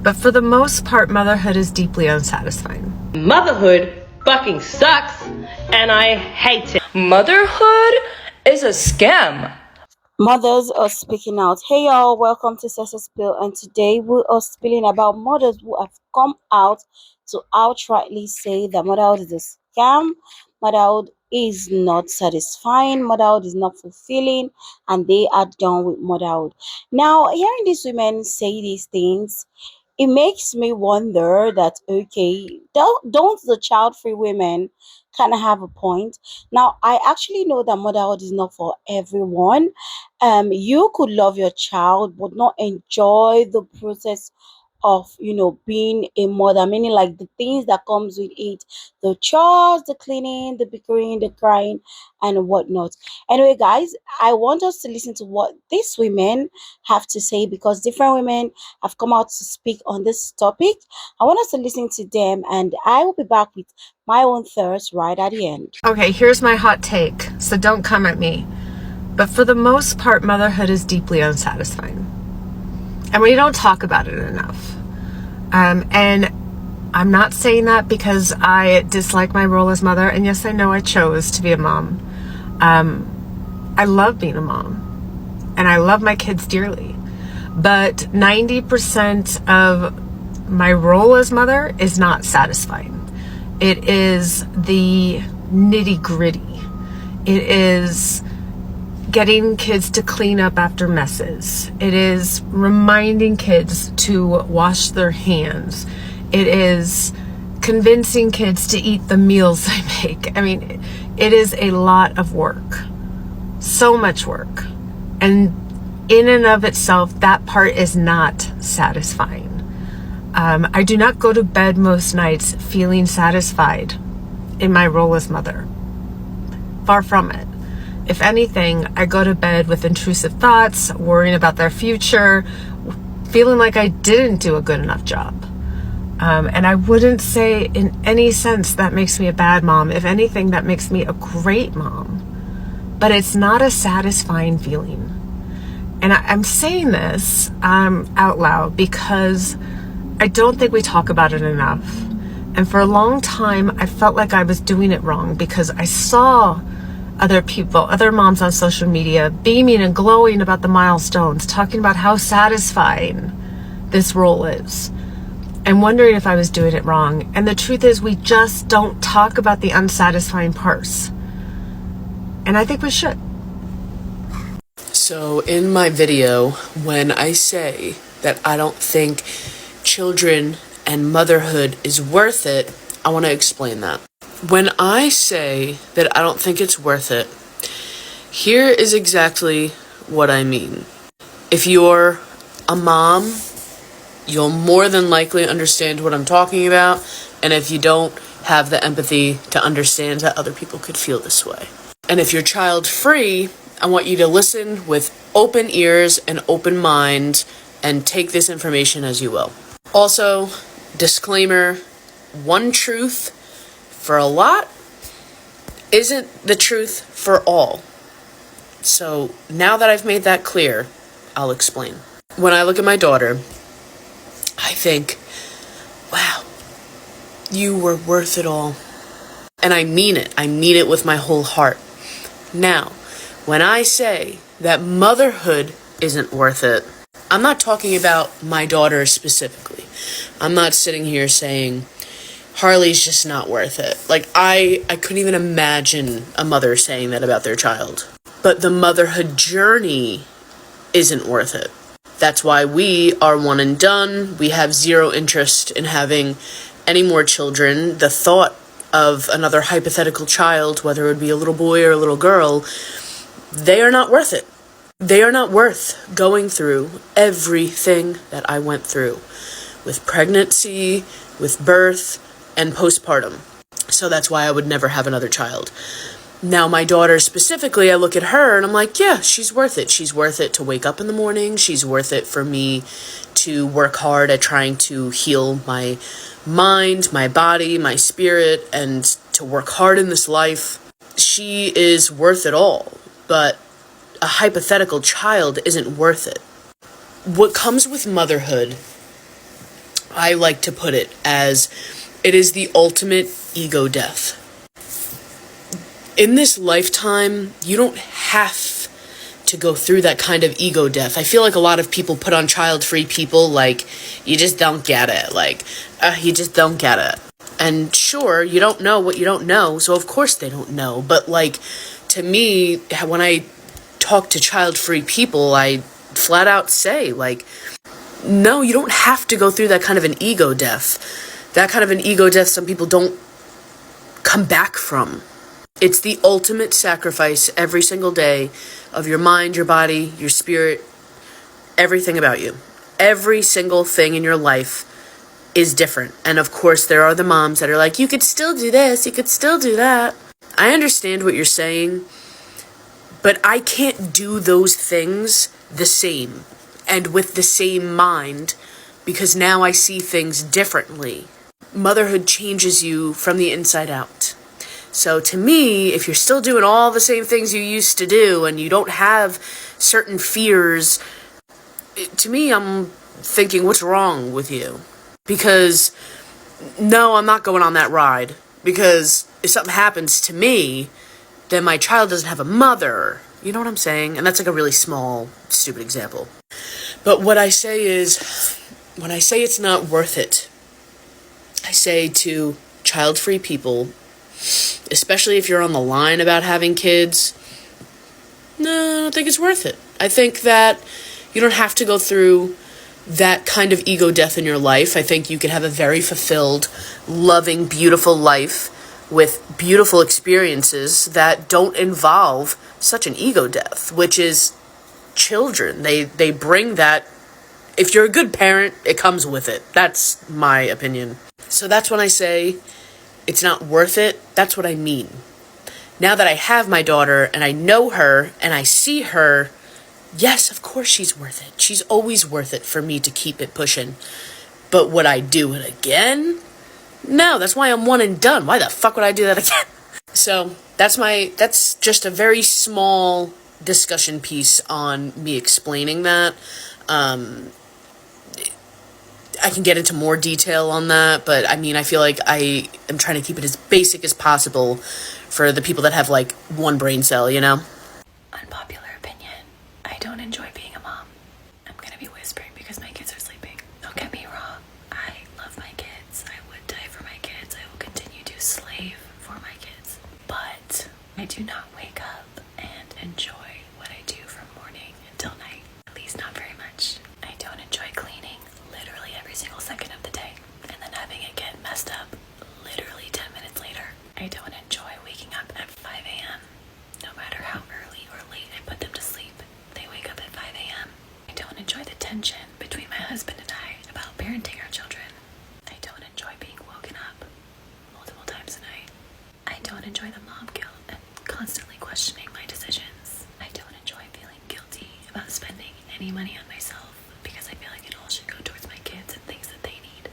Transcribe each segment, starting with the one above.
But for the most part, motherhood is deeply unsatisfying. Motherhood fucking sucks, and I hate it. Motherhood is a scam. Mothers are speaking out. Hey y'all, welcome to Sessa Spill, and today we are spilling about mothers who have come out to outrightly say that motherhood is a scam, motherhood is not satisfying, motherhood is not fulfilling, and they are done with motherhood. Now, hearing these women say these things, it makes me wonder that okay, don't the child-free women kind of have a point? Now, I actually know that motherhood is not for everyone. You could love your child but not enjoy the process of being a mother, meaning like the things that comes with it, the chores, the cleaning, the bickering, the crying, and whatnot. Anyway, guys, I want us to listen to what these women have to say because different women have come out to speak on this topic. I want us to listen to them, and I will be back with my own thoughts right at the end. Okay, here's my hot take, so don't come at me. But for the most part, motherhood is deeply unsatisfying. And we don't talk about it enough. And I'm not saying that because I dislike my role as mother. And yes, I know I chose to be a mom. I love being a mom. And I love my kids dearly. But 90% of my role as mother is not satisfying. It is the nitty gritty. It is getting kids to clean up after messes. It is reminding kids to wash their hands. It is convincing kids to eat the meals I make. I mean, it is a lot of work. So much work. And in and of itself, that part is not satisfying. I do not go to bed most nights feeling satisfied in my role as mother. Far from it. If anything, I go to bed with intrusive thoughts, worrying about their future, feeling like I didn't do a good enough job. And I wouldn't say in any sense that makes me a bad mom. If anything, that makes me a great mom. But it's not a satisfying feeling. And I'm saying this out loud because I don't think we talk about it enough. And for a long time, I felt like I was doing it wrong because I saw other people, other moms on social media beaming and glowing about the milestones, talking about how satisfying this role is, and wondering if I was doing it wrong. And the truth is, we just don't talk about the unsatisfying parts. And I think we should. So in my video, when I say that I don't think children and motherhood is worth it, I want to explain that. When I say that I don't think it's worth it, here is exactly what I mean. If you're a mom, you'll more than likely understand what I'm talking about, and if you don't, have the empathy to understand that other people could feel this way. And if you're child-free, I want you to listen with open ears and open mind and take this information as you will. Also, disclaimer, one truth for a lot isn't the truth for all. So now that I've made that clear, I'll explain. When I look at my daughter, I think, wow, you were worth it all. And I mean it. I mean it with my whole heart. Now, when I say that motherhood isn't worth it, I'm not talking about my daughter specifically. I'm not sitting here saying Harley's just not worth it. Like, I couldn't even imagine a mother saying that about their child. But the motherhood journey isn't worth it. That's why we are one and done. We have zero interest in having any more children. The thought of another hypothetical child, whether it would be a little boy or a little girl, they are not worth it. They are not worth going through everything that I went through with pregnancy, with birth, and postpartum. So that's why I would never have another child. Now, my daughter specifically, I look at her and I'm like, yeah, she's worth it. She's worth it to wake up in the morning. She's worth it for me to work hard at trying to heal my mind, my body, my spirit, and to work hard in this life. She is worth it all, but a hypothetical child isn't worth it. What comes with motherhood I like to put it as it is the ultimate ego death. In this lifetime, you don't have to go through that kind of ego death. I feel like a lot of people put on child-free people like, you just don't get it. Like, you just don't get it. And sure, you don't know what you don't know, so of course they don't know. But like, to me, when I talk to child-free people, I flat out say, like, no, you don't have to go through that kind of an ego death. That kind of an ego death some people don't come back from. It's the ultimate sacrifice every single day of your mind, your body, your spirit, everything about you. Every single thing in your life is different. And of course, there are the moms that are like, you could still do this, you could still do that. I understand what you're saying, but I can't do those things the same and with the same mind because now I see things differently. Motherhood changes you from the inside out. So to me, if you're still doing all the same things you used to do and you don't have certain fears, to me, I'm thinking, what's wrong with you? Because, no, I'm not going on that ride. Because if something happens to me, then my child doesn't have a mother. You know what I'm saying? And that's like a really small, stupid example. But what I say is, when I say it's not worth it, I say to child-free people, especially if you're on the line about having kids, no, I don't think it's worth it. I think that you don't have to go through that kind of ego death in your life. I think you can have a very fulfilled, loving, beautiful life with beautiful experiences that don't involve such an ego death, which is children. They bring that. If you're a good parent, it comes with it. That's my opinion. So that's when I say it's not worth it. That's what I mean. Now that I have my daughter and I know her and I see her, yes, of course she's worth it. She's always worth it for me to keep it pushing. But would I do it again? No, that's why I'm one and done. Why the fuck would I do that again? So that's just a very small discussion piece on me explaining that. I can get into more detail on that, but I mean, I feel like I am trying to keep it as basic as possible for the people that have like one brain cell, you know? Unpopular opinion. I don't enjoy being a mom. I'm gonna be whispering because my kids are sleeping. Don't get me wrong. I love my kids. I would die for my kids. I will continue to slave for my kids. But I do not wake up and enjoy what I do from morning until night. At least not very much. I don't enjoy cleaning literally every single second of the day and then having it get messed up literally 10 minutes later. I don't enjoy waking up at 5 a.m. No matter how early or late I put them to sleep, they wake up at 5 a.m. I don't enjoy the tension between my husband and I about parenting our children. I don't enjoy being woken up multiple times a night. I don't enjoy the mom guilt and constantly questioning my decisions. I don't enjoy feeling guilty about spending any money on myself because I feel like it all should go towards my kids and things that they need.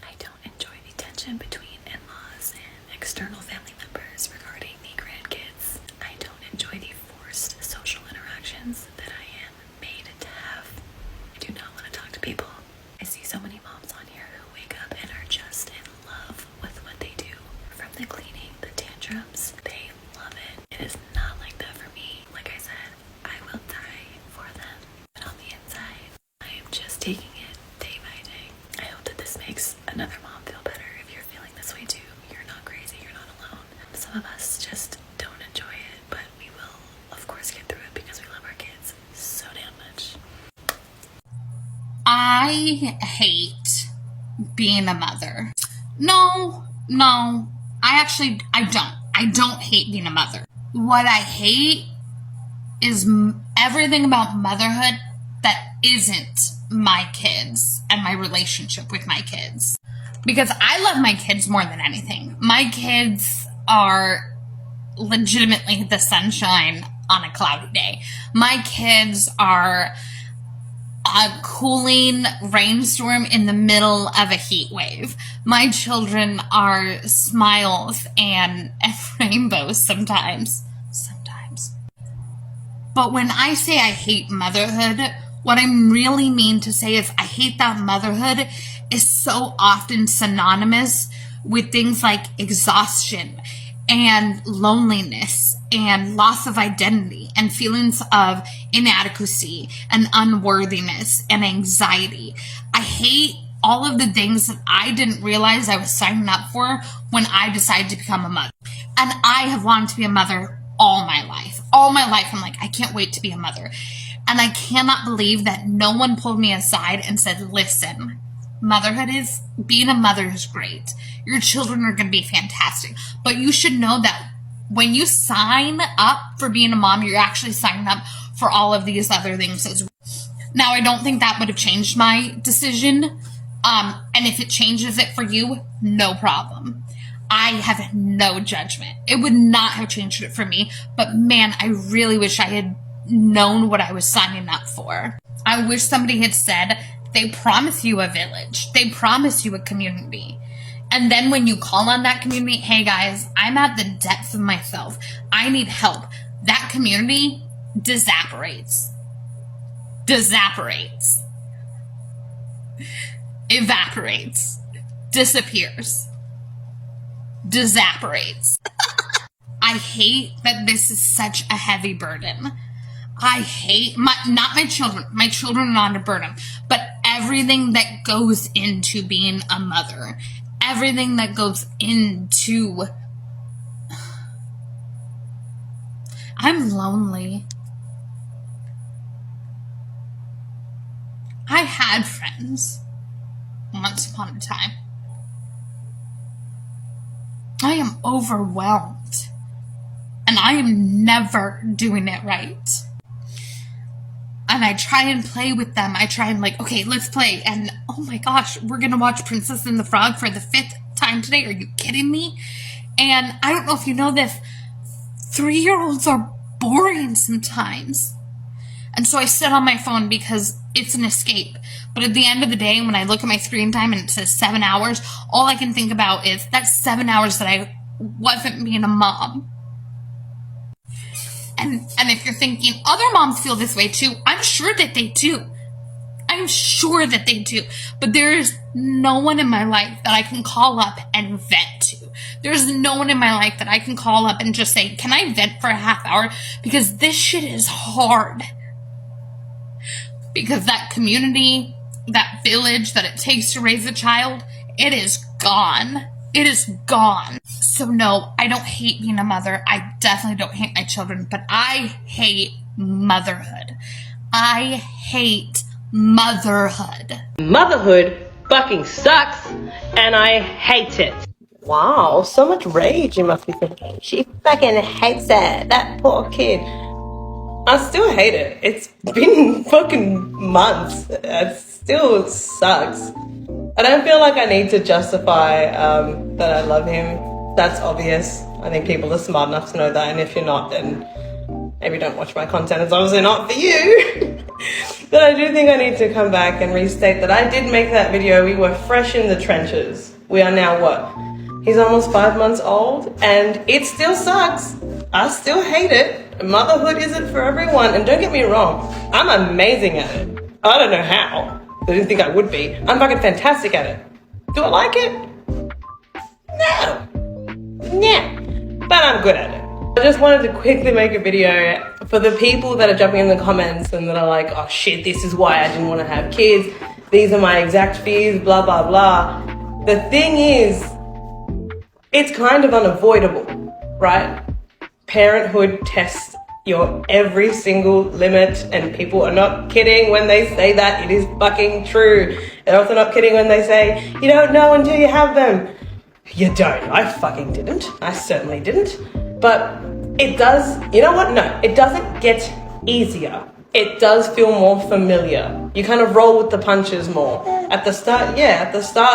I don't enjoy the tension between in-laws and external family members regarding the grandkids. I don't enjoy the forced social interactions that I am made to have. I do not want to talk to people. I see so many moms on here who wake up and are just in love with what they do. From the cleaning, the tantrums, they love it. It is not like that for me. Like I said, I will die for them. But on the inside, I am just taking it day by day. I hope that this makes another mom feel better. If you're feeling this way too, you're not crazy, you're not alone. Some of us just don't enjoy it, but we will, of course, get through it because we love our kids so damn much. I hate being a mother. No, I don't. I don't hate being a mother. What I hate is everything about motherhood that isn't my kids and my relationship with my kids. Because I love my kids more than anything. My kids are legitimately the sunshine on a cloudy day. My kids are a cooling rainstorm in the middle of a heat wave. My children are smiles and rainbows sometimes. But when I say I hate motherhood, what I really mean to say is I hate that motherhood is so often synonymous with things like exhaustion and loneliness and loss of identity and feelings of inadequacy and unworthiness and anxiety. I hate all of the things that I didn't realize I was signing up for when I decided to become a mother. And I have wanted to be a mother all my life. All my life, I'm like, I can't wait to be a mother. And I cannot believe that no one pulled me aside and said, listen, being a mother is great. Your children are going to be fantastic. But you should know that when you sign up for being a mom, you're actually signing up for all of these other things as well. Now, I don't think that would have changed my decision. And if it changes it for you, no problem. I have no judgment. It would not have changed it for me. But man, I really wish I had known what I was signing up for. I wish somebody had said, they promise you a village. They promise you a community. And then when you call on that community, hey guys, I'm at the depths of myself. I need help. That community disapparates. Evaporates. Disappears. Disapparates. I hate that this is such a heavy burden. I hate not my children. My children are not a burden, but everything that goes into being a mother, everything that goes into. I'm lonely. I had friends once upon a time. I am overwhelmed, and I am never doing it right. And I try and play with them. I try and like, okay, let's play. And oh my gosh, we're going to watch Princess and the Frog for the 5th time today. Are you kidding me? And I don't know if you know this, 3-year-olds are boring sometimes. And so I sit on my phone because it's an escape. But at the end of the day, when I look at my screen time and it says 7 hours, all I can think about is that's 7 hours that I wasn't being a mom. And if you're thinking other moms feel this way too, I'm sure that they do. I'm sure that they do. But there is no one in my life that I can call up and vent to. There's no one in my life that I can call up and just say, can I vent for a half hour? Because this shit is hard. Because that community, that village that it takes to raise a child, it is gone. It is gone. So no, I don't hate being a mother. I definitely don't hate my children, but I hate motherhood. I hate motherhood. Motherhood fucking sucks, and I hate it. Wow, so much rage you must be thinking. She fucking hates it. That poor kid. I still hate it. It's been fucking months. It still sucks. I don't feel like I need to justify that I love him. That's obvious. I think people are smart enough to know that, and if you're not, then maybe don't watch my content. It's obviously not for you. But I do think I need to come back and restate that I did make that video. We were fresh in the trenches. We are now what? He's almost 5 months old, and it still sucks. I still hate it. Motherhood isn't for everyone, and don't get me wrong, I'm amazing at it. I don't know how. I didn't think I would be. I'm fucking fantastic at it. Do I like it? No. But I'm good at it. I just wanted to quickly make a video for the people that are jumping in the comments and that are like, oh shit, this is why I didn't want to have kids. These are my exact fears, blah, blah, blah. The thing is, it's kind of unavoidable, right? Parenthood tests your every single limit, and people are not kidding when they say that. It is fucking true. They're also not kidding when they say, you don't know until you have them. You don't. I fucking didn't. I certainly didn't. But it does, you know what? No, it doesn't get easier. It does feel more familiar. You kind of roll with the punches more. At the start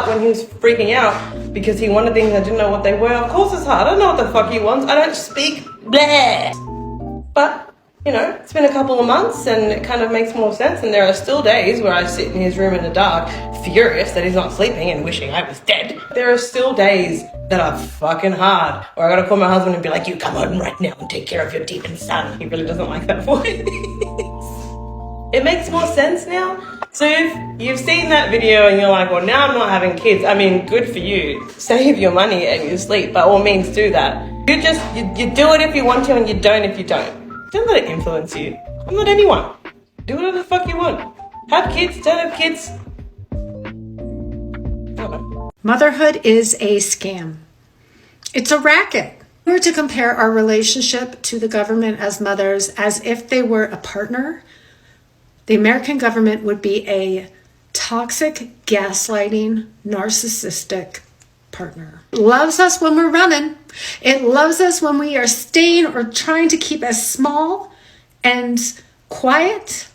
when he was freaking out because he wanted things I didn't know what they were, of course it's hard. I don't know what the fuck he wants. I don't speak bleh. But, you know, it's been a couple of months and it kind of makes more sense. And there are still days where I sit in his room in the dark, furious that he's not sleeping and wishing I was dead. There are still days that are fucking hard, or I gotta call my husband and be like, you come home right now and take care of your demon son. He really doesn't like that voice. It makes more sense now. So if you've seen that video and you're like, well, now I'm not having kids, I mean, good for you. Save your money and your sleep. By all means, do that. You do it if you want to and you don't if you don't. Don't let it influence you. I'm not anyone. Do whatever the fuck you want. Have kids, don't have kids. I don't know. Motherhood is a scam. It's a racket. We were to compare our relationship to the government as mothers as if they were a partner, the American government would be a toxic, gaslighting, narcissistic partner. It loves us when we're running. It loves us when we are staying or trying to keep as small and quiet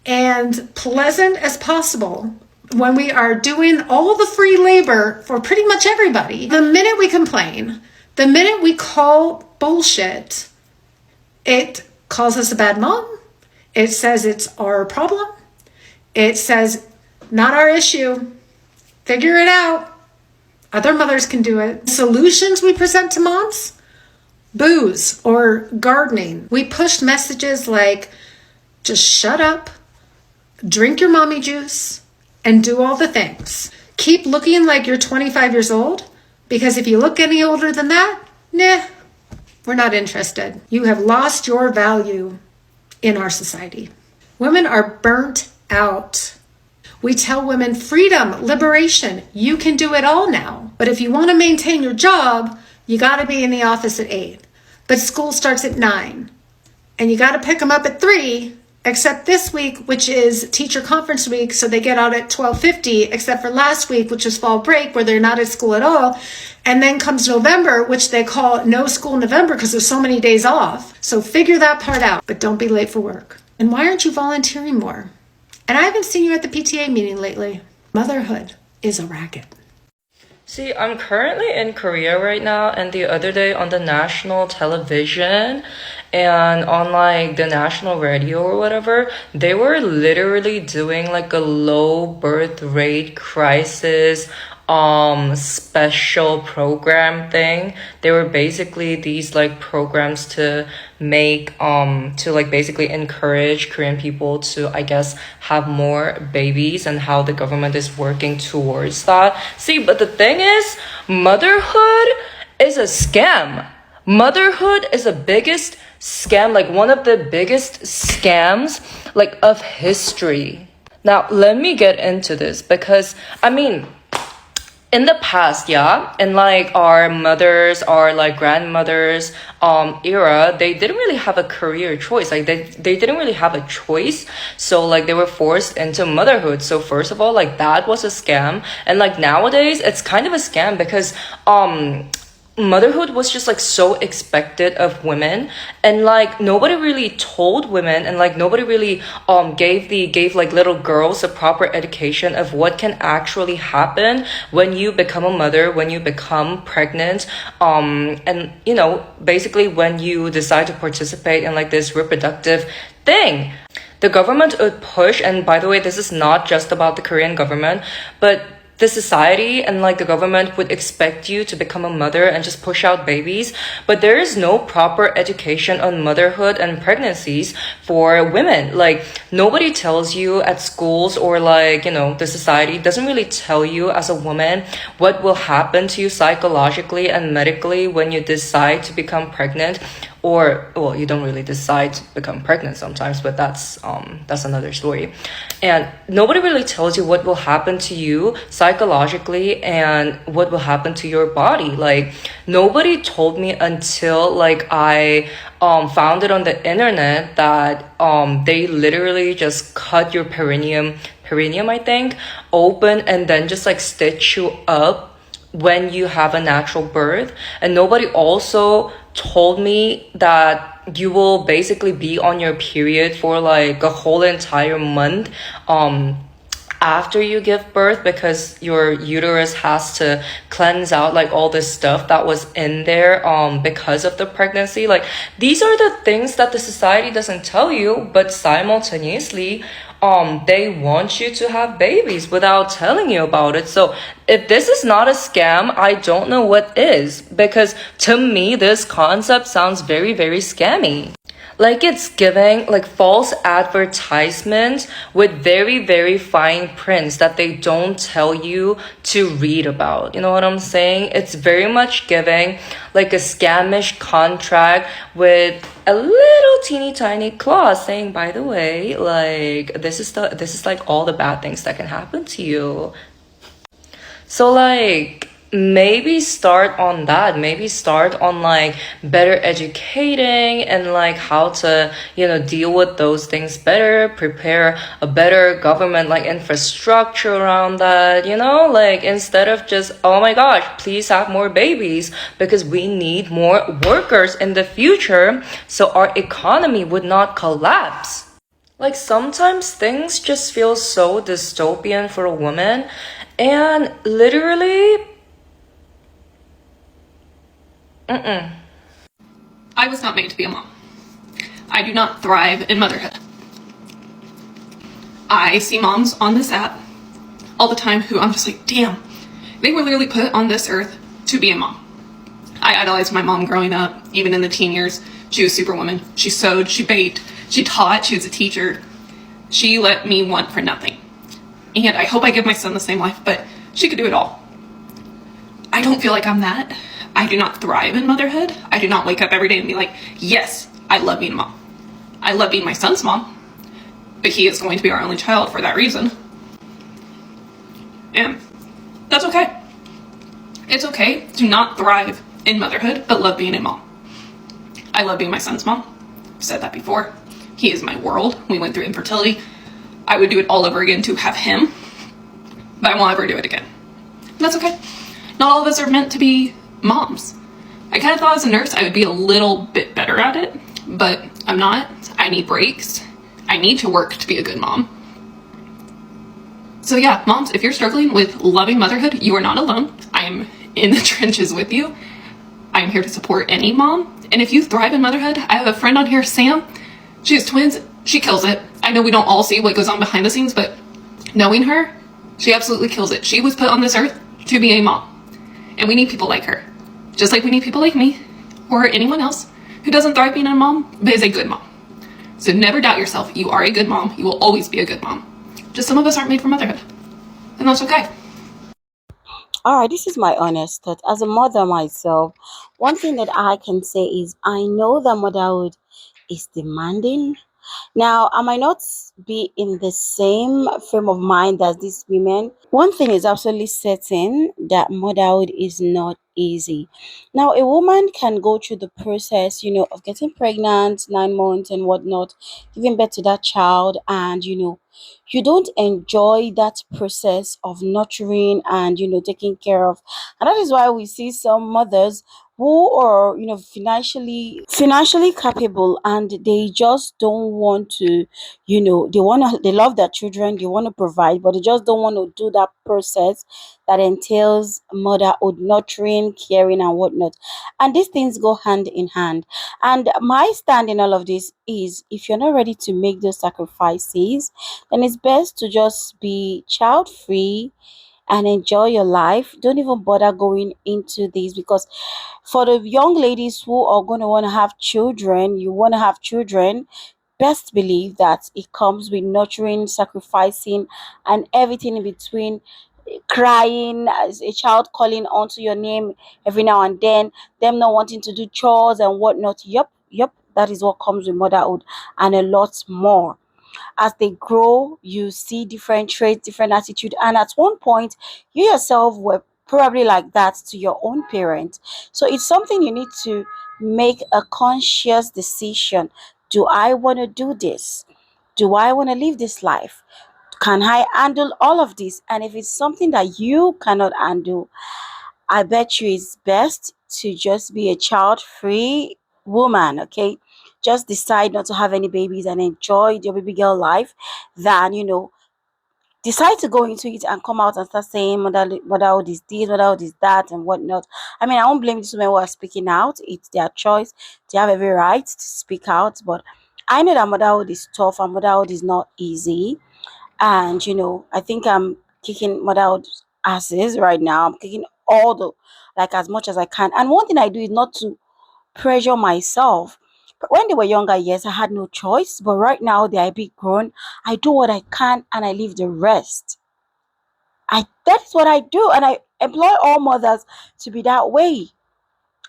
and pleasant as possible. When we are doing all the free labor for pretty much everybody, the minute we complain, the minute we call bullshit, it calls us a bad mom. It says it's our problem. It says, not our issue. Figure it out. Other mothers can do it. Solutions we present to moms? Booze or gardening. We pushed messages like, just shut up, drink your mommy juice, and do all the things. Keep looking like you're 25 years old, because if you look any older than that, nah, we're not interested. You have lost your value in our society. Women are burnt out. We tell women freedom, liberation, you can do it all now. But if you want to maintain your job, you got to be in the office at 8. But school starts at 9. And you got to pick them up at 3, except this week, which is teacher conference week, so they get out at 12:50, except for last week, which is fall break, where they're not at school at all. And then comes November, which they call no school November because there's so many days off. So figure that part out, but don't be late for work. And why aren't you volunteering more? And I haven't seen you at the PTA meeting lately. Motherhood is a racket. See, I'm currently in Korea right now, and the other day on the national television and on like the national radio or whatever, they were literally doing like a low birth rate crisis special program thing. They were basically these like programs to make to like basically encourage Korean people to, I guess, have more babies, and how the government is working towards that. See, but the thing is, motherhood is a scam. Motherhood is the biggest scam, like one of the biggest scams like of history. Now let me get into this, because I mean, in the past, yeah, in like our mothers, our like grandmothers era, they didn't really have a career choice. Like they didn't really have a choice. So like they were forced into motherhood. So first of all, like that was a scam. And like nowadays it's kind of a scam, because motherhood was just like so expected of women, and like nobody really told women, and like nobody really gave like little girls a proper education of what can actually happen when you become a mother, when you become pregnant, and you know, basically when you decide to participate in like this reproductive thing. The government would push, and by the way, this is not just about the Korean government, but the society and like the government would expect you to become a mother and just push out babies, but there is no proper education on motherhood and pregnancies for women. Like nobody tells you at schools, or like, you know, the society doesn't really tell you as a woman what will happen to you psychologically and medically when you decide to become pregnant. Or, well, you don't really decide to become pregnant sometimes, but that's another story. And nobody really tells you what will happen to you psychologically and what will happen to your body. Like nobody told me until like I found it on the internet that they literally just cut your perineum I think, open, and then just like stitch you up when you have a natural birth. And nobody also told me that you will basically be on your period for like a whole entire month after you give birth, because your uterus has to cleanse out like all this stuff that was in there because of the pregnancy. Like these are the things that the society doesn't tell you, but simultaneously they want you to have babies without telling you about it. So if this is not a scam, I don't know what is, because to me this concept sounds very, very scammy. Like it's giving like false advertisements with very, very fine prints that they don't tell you to read about. You know what I'm saying? It's very much giving like a scamish contract with a little teeny tiny clause saying, by the way, like this is like all the bad things that can happen to you. So like maybe start on that. Maybe start on like better educating and like how to, deal with those things better, prepare a better government like infrastructure around that, like instead of just, oh my gosh, please have more babies because we need more workers in the future so our economy would not collapse. Like sometimes things just feel so dystopian for a woman, and literally, I was not made to be a mom. I do not thrive in motherhood. I see moms on this app all the time who I'm just like, damn, they were literally put on this earth to be a mom. I idolized my mom growing up, even in the teen years. She was superwoman. She sewed, she baked, she taught, she was a teacher. She let me want for nothing. And I hope I give my son the same life, but she could do it all. I don't feel like I'm that. I do not thrive in motherhood. I do not wake up every day and be like, yes, I love being a mom. I love being my son's mom, but he is going to be our only child for that reason. And that's okay. It's okay to not thrive in motherhood, but love being a mom. I love being my son's mom. I've said that before. He is my world. We went through infertility. I would do it all over again to have him, but I won't ever do it again. And that's okay. Not all of us are meant to be moms. I kind of thought as a nurse I would be a little bit better at it, but I'm not. I need breaks. I need to work to be a good mom. So yeah, moms, if you're struggling with loving motherhood, you are not alone. I'm in the trenches with you. I'm here to support any mom. And if you thrive in motherhood, I have a friend on here, Sam. She has twins. She kills it. I know we don't all see what goes on behind the scenes, but knowing her, she absolutely kills it. She was put on this earth to be a mom. And we need people like her. Just like we need people like me or anyone else who doesn't thrive being a mom, but is a good mom. So never doubt yourself. You are a good mom. You will always be a good mom. Just some of us aren't made for motherhood. And that's okay. All right, this is my honest thought. As a mother myself, one thing that I can say is I know that motherhood is demanding. Now, I might not be in the same frame of mind as these women. One thing is absolutely certain that motherhood is not easy. Now, a woman can go through the process, of getting pregnant, 9 months and whatnot, giving birth to that child, and you don't enjoy that process of nurturing and taking care of. And that is why we see some mothers who are financially capable, and they just don't want to, they love their children, they want to provide, but they just don't want to do that process that entails motherhood, nurturing, caring and whatnot. And these things go hand in hand. And my stand in all of this is, if you're not ready to make those sacrifices, then it's best to just be child free and enjoy your life. Don't even bother going into this, because for the young ladies who are going to want to have children, you want to have children, best believe that it comes with nurturing, sacrificing, and everything in between. Crying as a child, calling onto your name every now and then, them not wanting to do chores and whatnot. Yep, that is what comes with motherhood, and a lot more. As they grow, you see different traits, different attitude, and at one point you yourself were probably like that to your own parent. So it's something you need to make a conscious decision. Do I want to do this? Do I want to live this life? Can I handle all of this? And if it's something that you cannot handle, I bet you it's best to just be a child free woman, okay? Just decide not to have any babies and enjoy your baby girl life than, decide to go into it and come out and start saying motherhood is this, motherhood is that, and whatnot. I mean, I won't blame these women who are speaking out. It's their choice. They have every right to speak out. But I know that motherhood is tough and motherhood is not easy. And I think I'm kicking motherhood asses right now. I'm kicking all the, like, as much as I can. And one thing I do is not to pressure myself, When they were younger, yes, I had no choice. But right now, they are big grown. I do what I can and I leave the rest. That's what I do, and I employ all mothers to be that way.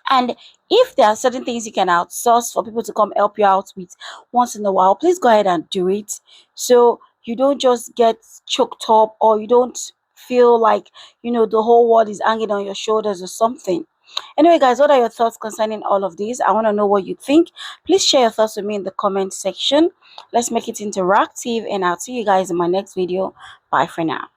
And if there are certain things you can outsource for people to come help you out with once in a while, please go ahead and do it. So you don't just get choked up, or you don't feel like, the whole world is hanging on your shoulders or something. Anyway, guys, what are your thoughts concerning all of this? I want to know what you think. Please share your thoughts with me in the comment section. Let's make it interactive, and I'll see you guys in my next video. Bye for now.